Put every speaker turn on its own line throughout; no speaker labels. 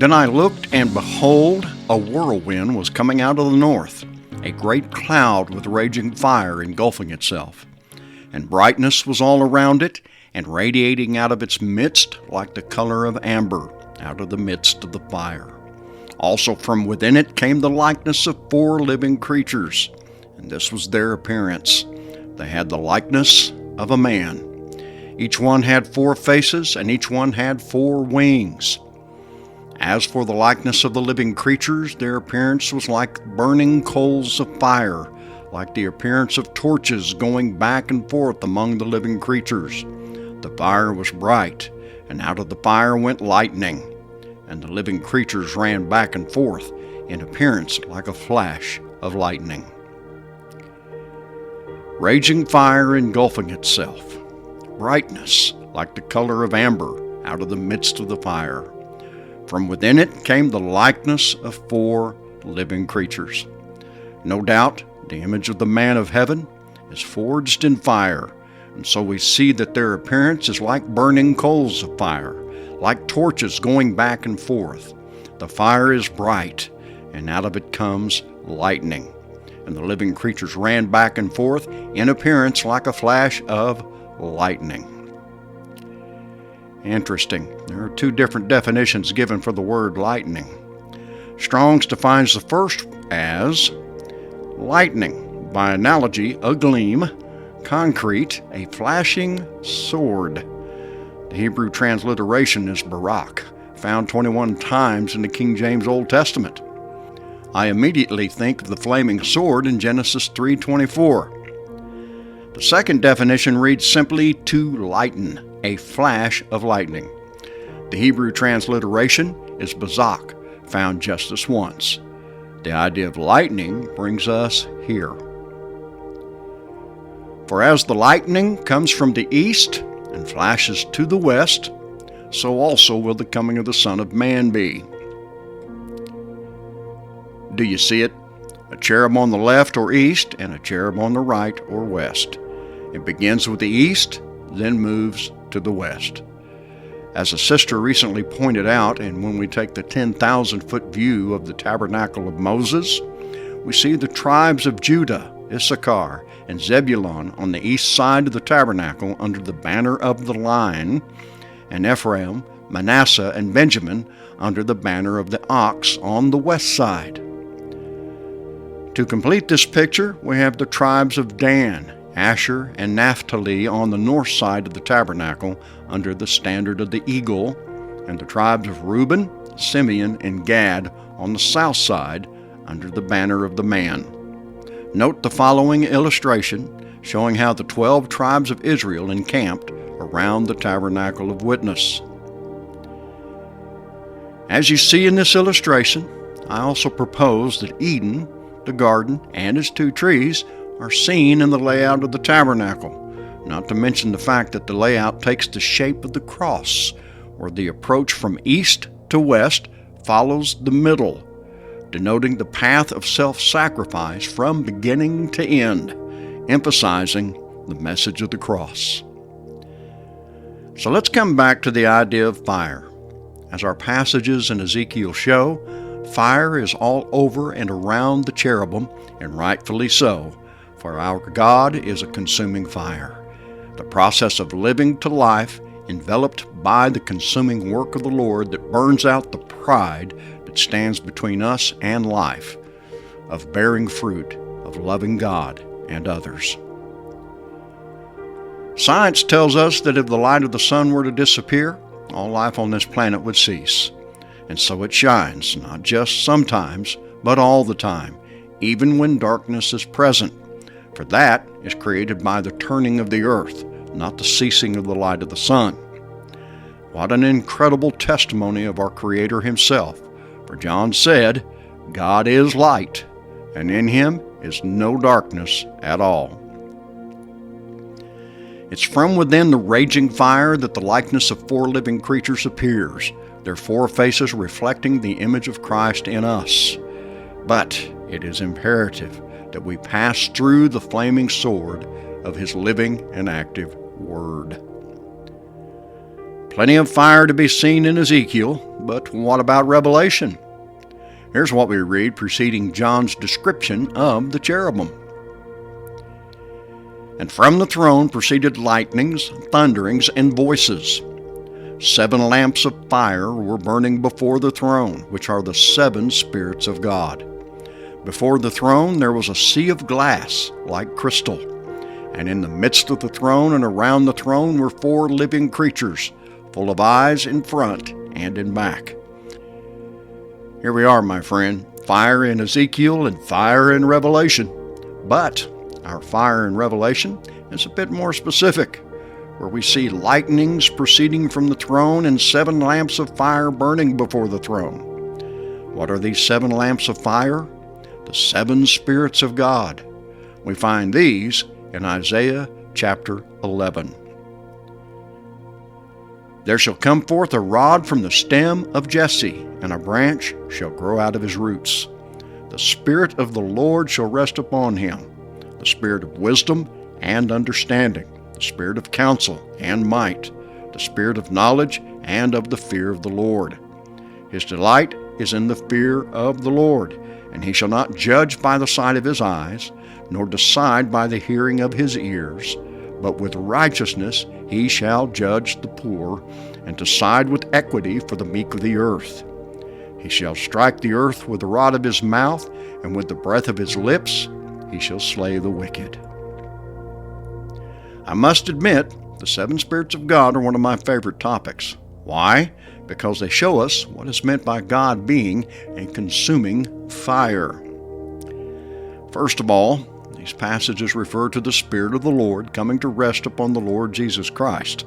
Then I looked, and behold, a whirlwind was coming out of the north, a great cloud with raging fire engulfing itself. And brightness was all around it, and radiating out of its midst like the color of amber out of the midst of the fire. Also from within it came the likeness of 4 living creatures, and this was their appearance. They had the likeness of a man. Each one had 4 faces, and each one had 4 wings. As for the likeness of the living creatures, their appearance was like burning coals of fire, like the appearance of torches going back and forth among the living creatures. The fire was bright, and out of the fire went lightning, and the living creatures ran back and forth in appearance like a flash of lightning. Raging fire engulfing itself, brightness like the color of amber out of the midst of the fire. From within it came the likeness of 4 living creatures. No doubt, the image of the man of heaven is forged in fire, and so we see that their appearance is like burning coals of fire, like torches going back and forth. The fire is bright, and out of it comes lightning, and the living creatures ran back and forth in appearance like a flash of lightning. Interesting. There are 2 different definitions given for the word lightning. Strong's defines the first as lightning, by analogy, a gleam, concrete, a flashing sword. The Hebrew transliteration is Baraq, found 21 times in the King James Old Testament. I immediately think of the flaming sword in Genesis 3:24. The second definition reads simply to lighten, a flash of lightning. The Hebrew transliteration is Bazaq, found just this once. The idea of lightning brings us here. For as the lightning comes from the east and flashes to the west, so also will the coming of the Son of Man be. Do you see it? A cherub on the left or east, and a cherub on the right or west. It begins with the east, then moves to the west. As a sister recently pointed out, and when we take the 10,000-foot view of the Tabernacle of Moses, we see the tribes of Judah, Issachar, and Zebulun on the east side of the tabernacle under the banner of the line, and Ephraim, Manasseh, and Benjamin under the banner of the ox on the west side. To complete this picture, we have the tribes of Dan, Asher, and Naphtali on the north side of the tabernacle under the standard of the eagle, and the tribes of Reuben, Simeon, and Gad on the south side under the banner of the man. Note the following illustration showing how the 12 tribes of Israel encamped around the tabernacle of witness. As you see in this illustration, I also propose that Eden, the garden, and its 2 trees are seen in the layout of the tabernacle, not to mention the fact that the layout takes the shape of the cross, where the approach from east to west follows the middle, denoting the path of self-sacrifice from beginning to end, emphasizing the message of the cross. So let's come back to the idea of fire. As our passages in Ezekiel show, fire is all over and around the cherubim, and rightfully so, for our God is a consuming fire. The process of living to life, enveloped by the consuming work of the Lord that burns out the pride that stands between us and life, of bearing fruit, of loving God and others. Science tells us that if the light of the sun were to disappear, all life on this planet would cease. And so it shines, not just sometimes, but all the time, even when darkness is present. For that is created by the turning of the earth, not the ceasing of the light of the sun. What an incredible testimony of our Creator Himself. For John said, God is light, and in Him is no darkness at all. It's from within the raging fire that the likeness of 4 living creatures appears, their 4 faces reflecting the image of Christ in us. But it is imperative that we pass through the flaming sword of His living and active Word. Plenty of fire to be seen in Ezekiel, but what about Revelation? Here's what we read preceding John's description of the cherubim. And from the throne proceeded lightnings, thunderings, and voices. 7 lamps of fire were burning before the throne, which are the 7 spirits of God. Before the throne there was a sea of glass, like crystal. And in the midst of the throne and around the throne were 4 living creatures, full of eyes in front and in back. Here we are, my friend, fire in Ezekiel and fire in Revelation. But our fire in Revelation is a bit more specific, where we see lightnings proceeding from the throne and 7 lamps of fire burning before the throne. What are these 7 lamps of fire? The 7 spirits of God. We find these in Isaiah chapter 11. There shall come forth a rod from the stem of Jesse, and a branch shall grow out of his roots. The Spirit of the Lord shall rest upon him, the Spirit of wisdom and understanding, the Spirit of counsel and might, the Spirit of knowledge and of the fear of the Lord. His delight is in the fear of the Lord, and he shall not judge by the sight of his eyes, nor decide by the hearing of his ears, but with righteousness he shall judge the poor, and decide with equity for the meek of the earth. He shall strike the earth with the rod of his mouth, and with the breath of his lips he shall slay the wicked. I must admit, the 7 spirits of God are one of my favorite topics. Why? Because they show us what is meant by God being a consuming fire. First of all, these passages refer to the Spirit of the Lord coming to rest upon the Lord Jesus Christ.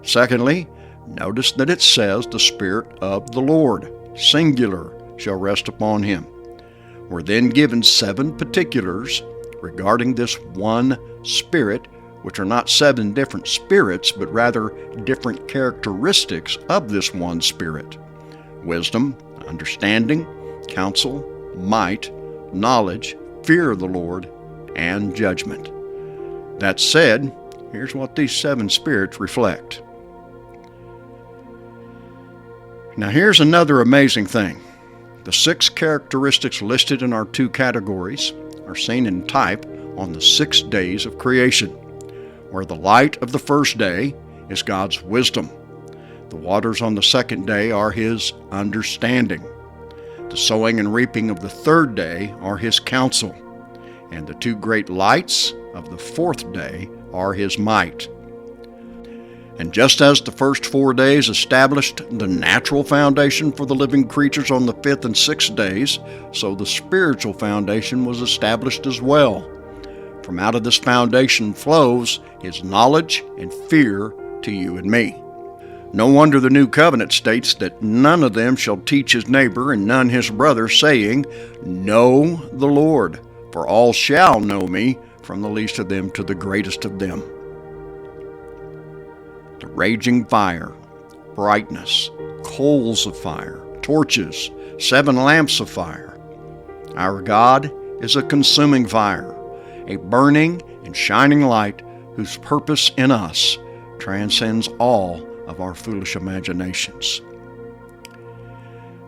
Secondly, notice that it says the Spirit of the Lord, singular, shall rest upon him. We're then given 7 particulars regarding this one Spirit, which are not 7 different spirits, but rather different characteristics of this one Spirit: wisdom, understanding, counsel, might, knowledge, fear of the Lord, and judgment. That said, here's what these 7 spirits reflect. Now here's another amazing thing. The 6 characteristics listed in our 2 categories are seen in type on the 6 days of creation, where the light of the first day is God's wisdom. The waters on the second day are his understanding. The sowing and reaping of the third day are his counsel. And the 2 great lights of the fourth day are his might. And just as the first 4 days established the natural foundation for the living creatures on the 5th and 6th days, so the spiritual foundation was established as well. From out of this foundation flows his knowledge and fear to you and me. No wonder the New Covenant states that none of them shall teach his neighbor and none his brother, saying, Know the Lord, for all shall know me, from the least of them to the greatest of them. The raging fire, brightness, coals of fire, torches, 7 lamps of fire. Our God is a consuming fire, a burning and shining light whose purpose in us transcends all of our foolish imaginations.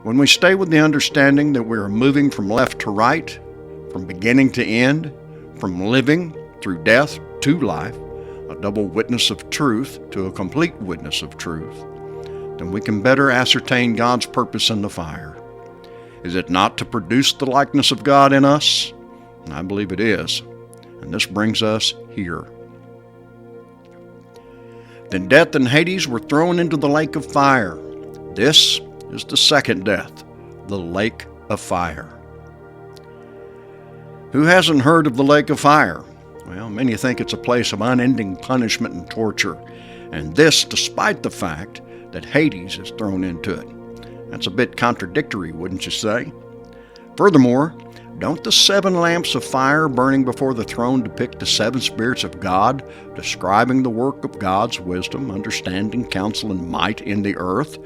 When we stay with the understanding that we are moving from left to right, from beginning to end, from living through death to life, a double witness of truth to a complete witness of truth, then we can better ascertain God's purpose in the fire. Is it not to produce the likeness of God in us? I believe it is. And this brings us here. Then death and Hades were thrown into the lake of fire. This is the second death, the lake of fire. Who hasn't heard of the lake of fire? Well, many think it's a place of unending punishment and torture, and this despite the fact that Hades is thrown into it. That's a bit contradictory, wouldn't you say? Furthermore, don't the 7 lamps of fire burning before the throne depict the 7 spirits of God, describing the work of God's wisdom, understanding, counsel, and might in the earth,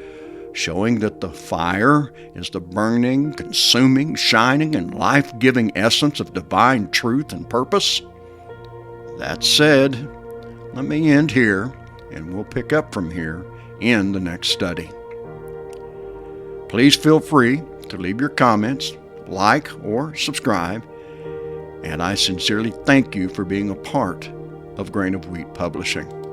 showing that the fire is the burning, consuming, shining, and life-giving essence of divine truth and purpose? That said, let me end here, and we'll pick up from here in the next study. Please feel free to leave your comments, like or subscribe, and I sincerely thank you for being a part of Grain of Wheat Publishing.